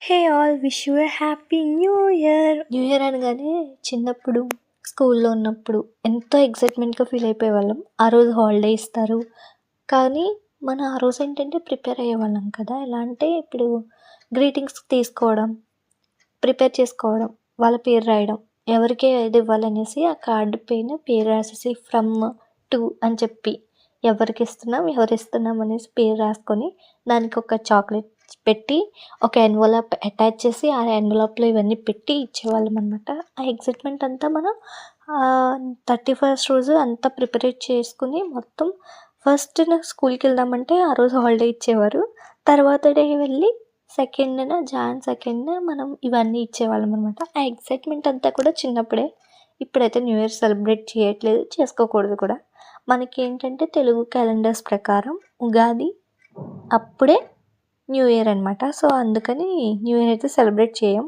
Hey all wish you a happy new year. New year అనగానే చిన్నప్పుడు స్కూల్లో ఉన్నప్పుడు ఎంతో ఎక్సైట్మెంట్గా ఫీల్ అయిపోయేవాళ్ళం. ఆ రోజు హాలిడే ఇస్తారు. కానీ మనం ఆ రోజు ఏంటంటే ప్రిపేర్ అయ్యేవాళ్ళం కదా. ఎలా అంటే ఇప్పుడు గ్రీటింగ్స్ తీసుకోవడం, ప్రిపేర్ చేసుకోవడం, వాళ్ళ పేరు రాయడం, ఎవరికి ఏది ఇవ్వాలనేసి ఆ కార్డు పైన పేరు రాసేసి ఫ్రమ్ టు అని చెప్పి ఎవరికి ఇస్తున్నాం అనేసి పేరు రాసుకొని దానికి ఒక చాక్లెట్ పెట్టి ఒక ఎన్వలప్ అటాచ్ చేసి ఆ ఎన్వలప్లో ఇవన్నీ పెట్టి ఇచ్చేవాళ్ళం అనమాట. ఆ ఎక్సైట్మెంట్ అంతా మనం 31st రోజు అంతా ప్రిపేర్ చేసుకుని మొత్తం ఫస్ట్న స్కూల్కి వెళ్దామంటే ఆ రోజు హాలిడే ఇచ్చేవారు. తర్వాత డే వెళ్ళి జాన్ 2న మనం ఇవన్నీ ఇచ్చేవాళ్ళం అనమాట. ఆ ఎక్సైట్మెంట్ అంతా కూడా చిన్నప్పుడే. ఇప్పుడైతే న్యూ ఇయర్ సెలబ్రేట్ చేయట్లేదు, చేసుకోకూడదు కూడా. మనకి ఏంటంటే తెలుగు క్యాలెండర్స్ ప్రకారం ఉగాది అప్పుడే న్యూ ఇయర్ అనమాట. సో అందుకని న్యూ ఇయర్ అయితే సెలబ్రేట్ చేయం.